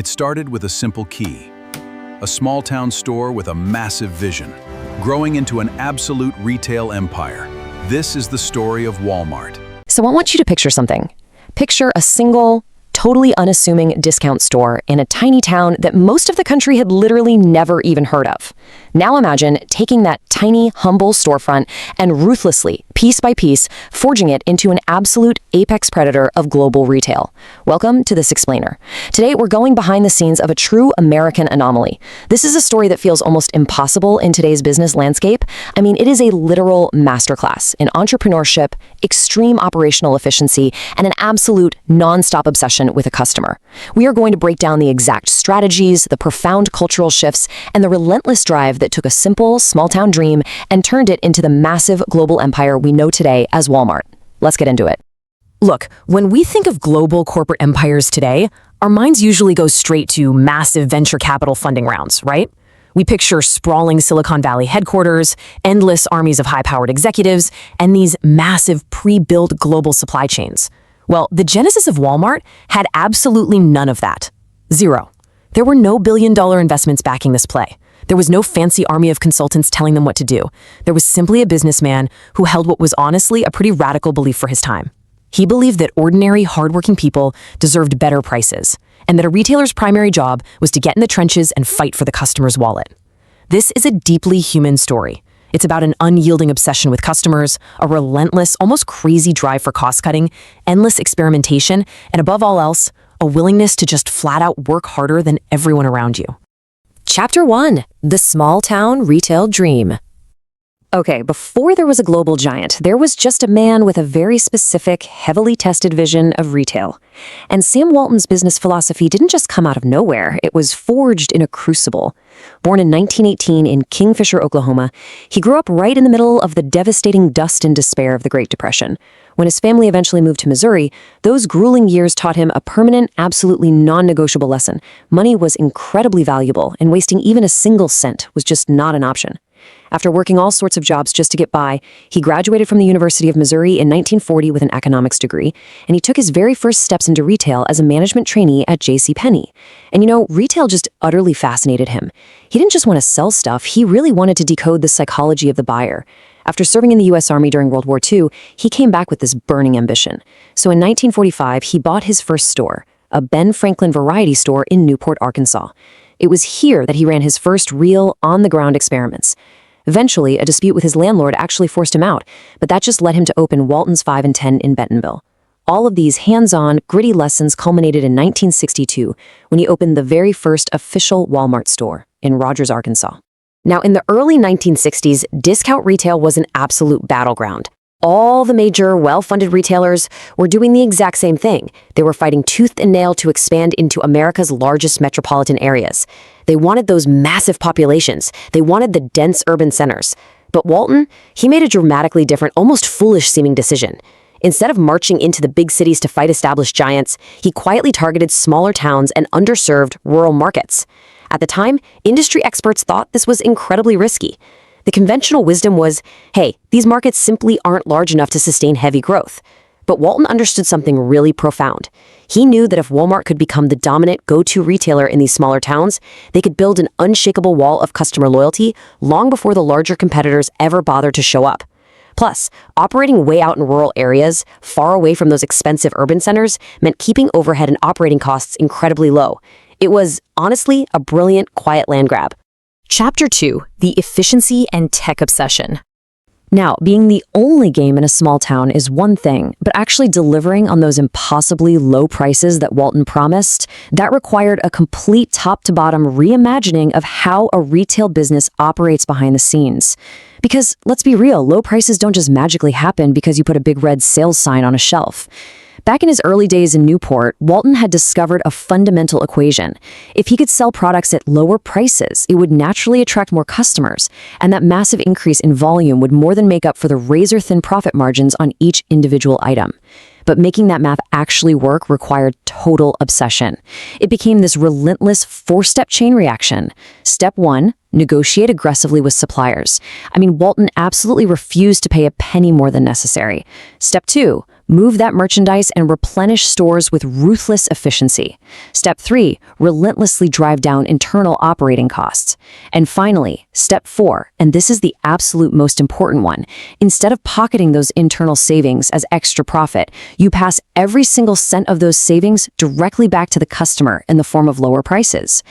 It started with a simple key. A small-town store with a massive vision, growing into an absolute retail empire. This is the story of Walmart. So I want you to picture something. Picture a single, totally unassuming discount store in a tiny town that most of the country had literally never even heard of. Now imagine taking that tiny, humble storefront and ruthlessly, piece by piece, forging it into an absolute apex predator of global retail. Welcome to This Explainer. Today, we're going behind the scenes of a true American anomaly. This is a story that feels almost impossible in today's business landscape. I mean, it is a literal masterclass in entrepreneurship, extreme operational efficiency, and an absolute non-stop obsession with a customer. We are going to break down the exact strategies, the profound cultural shifts, and the relentless drive that took a simple, small-town dream and turned it into the massive global empire we know today as Walmart. Let's get into it. Look, when we think of global corporate empires today, our minds usually go straight to massive venture capital funding rounds, right? We picture sprawling Silicon Valley headquarters, endless armies of high-powered executives, and these massive pre-built global supply chains. Well, the genesis of Walmart had absolutely none of that. Zero. There were no billion-dollar investments backing this play. There was no fancy army of consultants telling them what to do. There was simply a businessman who held what was honestly a pretty radical belief for his time. He believed that ordinary, hardworking people deserved better prices, and that a retailer's primary job was to get in the trenches and fight for the customer's wallet. This is a deeply human story. It's about an unyielding obsession with customers, a relentless, almost crazy drive for cost-cutting, endless experimentation, and above all else, a willingness to just flat-out work harder than everyone around you. Chapter 1. The Small-Town Retail Dream. Okay, before there was a global giant, there was just a man with a very specific, heavily tested vision of retail. And Sam Walton's business philosophy didn't just come out of nowhere, it was forged in a crucible. Born in 1918 in Kingfisher, Oklahoma, he grew up right in the middle of the devastating dust and despair of the Great Depression. When his family eventually moved to Missouri, those grueling years taught him a permanent, absolutely non-negotiable lesson. Money was incredibly valuable, and wasting even a single cent was just not an option. After working all sorts of jobs just to get by, he graduated from the University of Missouri in 1940 with an economics degree, and he took his very first steps into retail as a management trainee at JCPenney. And you know, retail just utterly fascinated him. He didn't just want to sell stuff, he really wanted to decode the psychology of the buyer. After serving in the U.S. Army during World War II, he came back with this burning ambition. So in 1945, he bought his first store, a Ben Franklin variety store in Newport, Arkansas. It was here that he ran his first real, on-the-ground experiments. Eventually, a dispute with his landlord actually forced him out, but that just led him to open Walton's 5 and 10 in Bentonville. All of these hands-on, gritty lessons culminated in 1962, when he opened the very first official Walmart store in Rogers, Arkansas. Now, in the early 1960s, discount retail was an absolute battleground. All the major, well-funded retailers were doing the exact same thing. They were fighting tooth and nail to expand into America's largest metropolitan areas. They wanted those massive populations. They wanted the dense urban centers. But Walton, he made a dramatically different, almost foolish-seeming decision. Instead of marching into the big cities to fight established giants, he quietly targeted smaller towns and underserved rural markets. At the time, industry experts thought this was incredibly risky. The conventional wisdom was, hey, these markets simply aren't large enough to sustain heavy growth. But Walton understood something really profound. He knew that if Walmart could become the dominant go-to retailer in these smaller towns, they could build an unshakable wall of customer loyalty long before the larger competitors ever bothered to show up. Plus, operating way out in rural areas, far away from those expensive urban centers, meant keeping overhead and operating costs incredibly low. It was, honestly, a brilliant, quiet land grab. Chapter 2. The Efficiency and Tech Obsession. Now, being the only game in a small town is one thing, but actually delivering on those impossibly low prices that Walton promised, that required a complete top-to-bottom reimagining of how a retail business operates behind the scenes. Because, let's be real, low prices don't just magically happen because you put a big red sales sign on a shelf. Back in his early days in Newport, Walton had discovered a fundamental equation. If he could sell products at lower prices, it would naturally attract more customers, and that massive increase in volume would more than make up for the razor-thin profit margins on each individual item. But making that math actually work required total obsession. It became this relentless four-step chain reaction. Step 1, negotiate aggressively with suppliers. Walton absolutely refused to pay a penny more than necessary. Step 2, Move that merchandise and replenish stores with ruthless efficiency. Step 3, relentlessly drive down internal operating costs. And finally, step 4, and this is the absolute most important one, instead of pocketing those internal savings as extra profit, you pass every single cent of those savings directly back to the customer in the form of lower prices.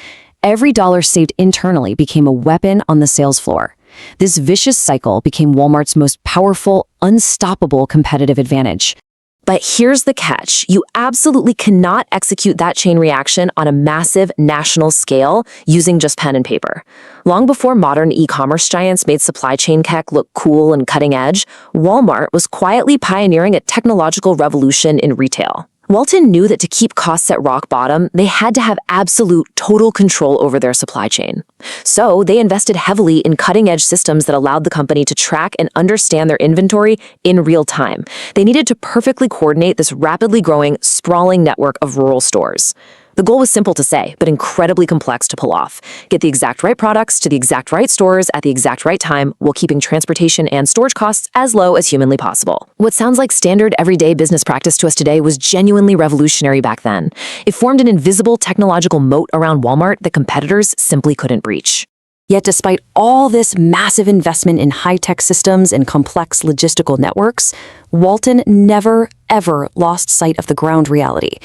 Every dollar saved internally became a weapon on the sales floor. This vicious cycle became Walmart's most powerful, unstoppable competitive advantage. But here's the catch. You absolutely cannot execute that chain reaction on a massive national scale using just pen and paper. Long before modern e-commerce giants made supply chain tech look cool and cutting edge, Walmart was quietly pioneering a technological revolution in retail. Walton knew that to keep costs at rock bottom, they had to have absolute, total control over their supply chain. So they invested heavily in cutting-edge systems that allowed the company to track and understand their inventory in real time. They needed to perfectly coordinate this rapidly growing, sprawling network of rural stores. The goal was simple to say, but incredibly complex to pull off. Get the exact right products to the exact right stores at the exact right time while keeping transportation and storage costs as low as humanly possible. What sounds like standard everyday business practice to us today was genuinely revolutionary back then. It formed an invisible technological moat around Walmart that competitors simply couldn't breach. Yet despite all this massive investment in high-tech systems and complex logistical networks, Walton never, ever lost sight of the ground reality.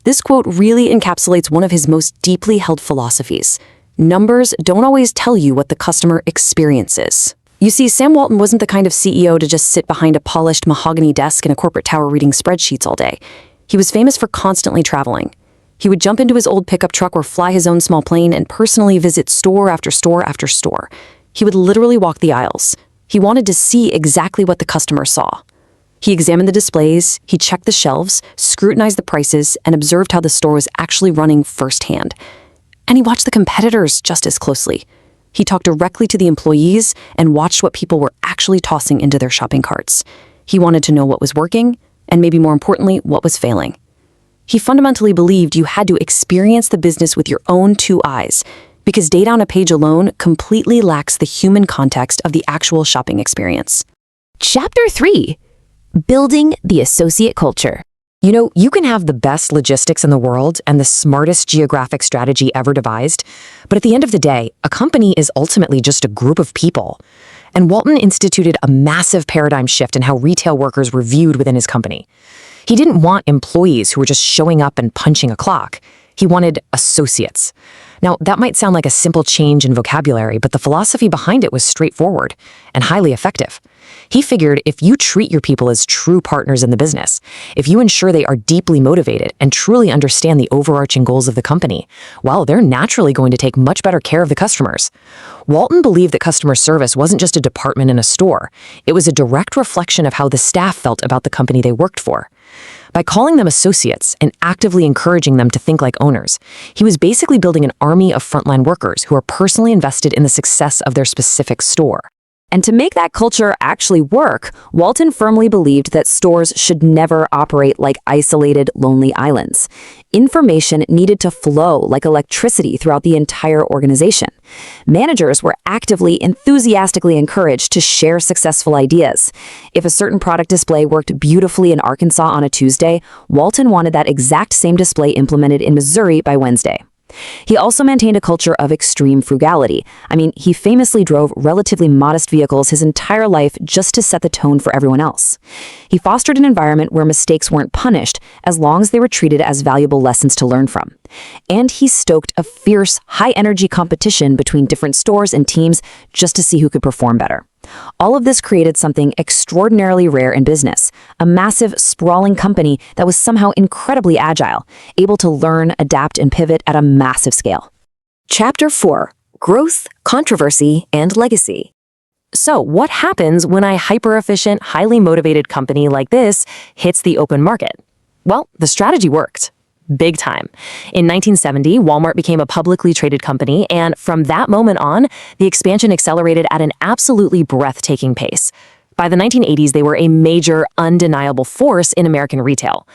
This quote really encapsulates one of his most deeply held philosophies. Numbers don't always tell you what the customer experiences. You see, Sam Walton wasn't the kind of CEO to just sit behind a polished mahogany desk in a corporate tower reading spreadsheets all day. He was famous for constantly traveling. He would jump into his old pickup truck or fly his own small plane and personally visit store after store after store. He would literally walk the aisles. He wanted to see exactly what the customer saw. He examined the displays, he checked the shelves, scrutinized the prices, and observed how the store was actually running firsthand. And he watched the competitors just as closely. He talked directly to the employees and watched what people were actually tossing into their shopping carts. He wanted to know what was working, and maybe more importantly, what was failing. He fundamentally believed you had to experience the business with your own two eyes, because data on a page alone completely lacks the human context of the actual shopping experience. Chapter 3. Building the associate culture. You know, you can have the best logistics in the world and the smartest geographic strategy ever devised, but at the end of the day, a company is ultimately just a group of people. And Walton instituted a massive paradigm shift in how retail workers were viewed within his company. He didn't want employees who were just showing up and punching a clock. He wanted associates. Now, that might sound like a simple change in vocabulary, but the philosophy behind it was straightforward and highly effective. He figured if you treat your people as true partners in the business, if you ensure they are deeply motivated and truly understand the overarching goals of the company, well, they're naturally going to take much better care of the customers. Walton believed that customer service wasn't just a department in a store. It was a direct reflection of how the staff felt about the company they worked for. By calling them associates and actively encouraging them to think like owners, he was basically building an army of frontline workers who are personally invested in the success of their specific store. And to make that culture actually work, Walton firmly believed that stores should never operate like isolated, lonely islands. Information needed to flow like electricity throughout the entire organization. Managers were actively, enthusiastically encouraged to share successful ideas. If a certain product display worked beautifully in Arkansas on a Tuesday, Walton wanted that exact same display implemented in Missouri by Wednesday. He also maintained a culture of extreme frugality. He famously drove relatively modest vehicles his entire life just to set the tone for everyone else. He fostered an environment where mistakes weren't punished as long as they were treated as valuable lessons to learn from. And he stoked a fierce, high-energy competition between different stores and teams just to see who could perform better. All of this created something extraordinarily rare in business, a massive, sprawling company that was somehow incredibly agile, able to learn, adapt, and pivot at a massive scale. Chapter 4. Growth, Controversy, and Legacy. So, what happens when a hyper-efficient, highly motivated company like this hits the open market? Well, the strategy worked. Big time. In 1970, Walmart became a publicly traded company, and from that moment on, the expansion accelerated at an absolutely breathtaking pace. By the 1980s, they were a major, undeniable force in American retail.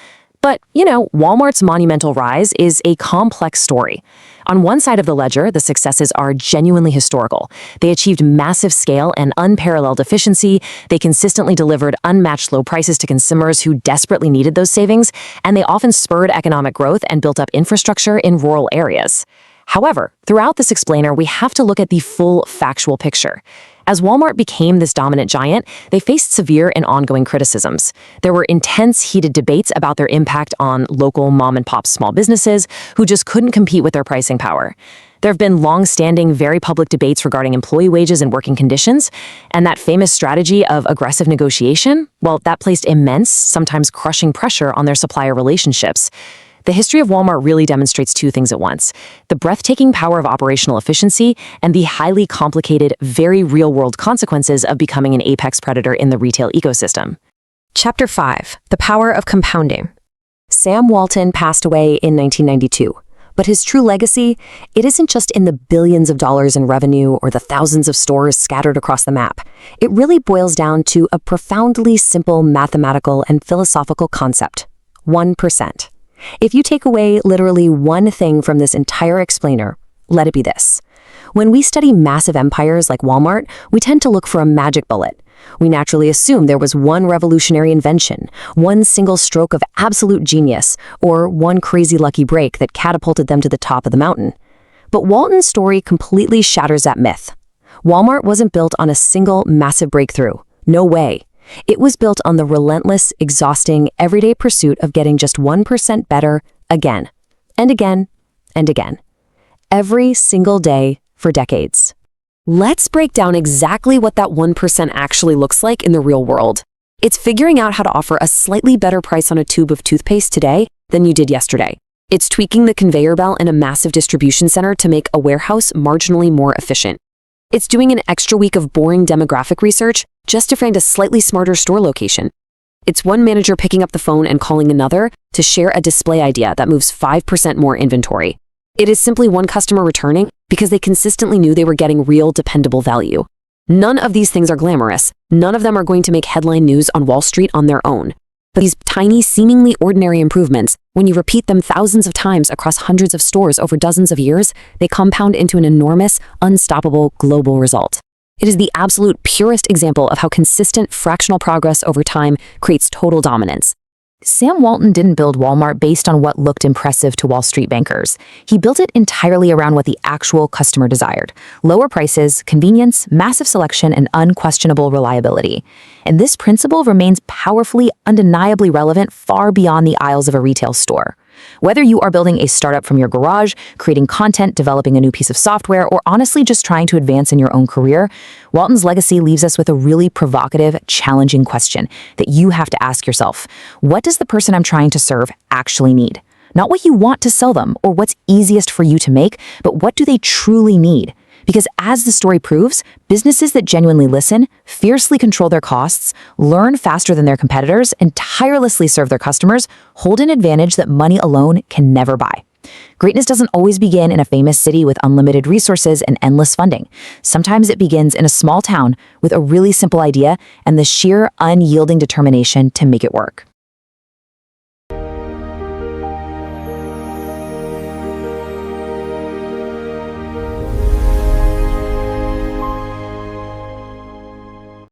But, Walmart's monumental rise is a complex story. On one side of the ledger, the successes are genuinely historical. They achieved massive scale and unparalleled efficiency. They consistently delivered unmatched low prices to consumers who desperately needed those savings, and they often spurred economic growth and built up infrastructure in rural areas. However, throughout this explainer, we have to look at the full factual picture. As Walmart became this dominant giant, they faced severe and ongoing criticisms. There were intense, heated debates about their impact on local mom-and-pop small businesses who just couldn't compete with their pricing power. There have been long-standing, very public debates regarding employee wages and working conditions, and that famous strategy of aggressive negotiation, well, that placed immense, sometimes crushing pressure on their supplier relationships. The history of Walmart really demonstrates two things at once: the breathtaking power of operational efficiency and the highly complicated, very real-world consequences of becoming an apex predator in the retail ecosystem. Chapter 5. The Power of Compounding. Sam Walton passed away in 1992. But his true legacy, it isn't just in the billions of dollars in revenue or the thousands of stores scattered across the map. It really boils down to a profoundly simple mathematical and philosophical concept: 1%. If you take away literally one thing from this entire explainer, let it be this. When we study massive empires like Walmart, we tend to look for a magic bullet. We naturally assume there was one revolutionary invention, one single stroke of absolute genius, or one crazy lucky break that catapulted them to the top of the mountain. But Walton's story completely shatters that myth. Walmart wasn't built on a single massive breakthrough. No way. It was built on the relentless, exhausting, everyday pursuit of getting just 1% better again, and again, and again. Every single day for decades. Let's break down exactly what that 1% actually looks like in the real world. It's figuring out how to offer a slightly better price on a tube of toothpaste today than you did yesterday. It's tweaking the conveyor belt in a massive distribution center to make a warehouse marginally more efficient. It's doing an extra week of boring demographic research just to find a slightly smarter store location. It's one manager picking up the phone and calling another to share a display idea that moves 5% more inventory. It is simply one customer returning because they consistently knew they were getting real, dependable value. None of these things are glamorous. None of them are going to make headline news on Wall Street on their own. But these tiny, seemingly ordinary improvements, when you repeat them thousands of times across hundreds of stores over dozens of years, they compound into an enormous, unstoppable global result. It is the absolute purest example of how consistent fractional progress over time creates total dominance. Sam Walton didn't build Walmart based on what looked impressive to Wall Street bankers. He built it entirely around what the actual customer desired: lower prices, convenience, massive selection, and unquestionable reliability. And this principle remains powerfully, undeniably relevant far beyond the aisles of a retail store. Whether you are building a startup from your garage, creating content, developing a new piece of software, or honestly just trying to advance in your own career, Walton's legacy leaves us with a really provocative, challenging question that you have to ask yourself. What does the person I'm trying to serve actually need? Not what you want to sell them or what's easiest for you to make, but what do they truly need? Because as the story proves, businesses that genuinely listen, fiercely control their costs, learn faster than their competitors, and tirelessly serve their customers hold an advantage that money alone can never buy. Greatness doesn't always begin in a famous city with unlimited resources and endless funding. Sometimes it begins in a small town with a really simple idea and the sheer, unyielding determination to make it work.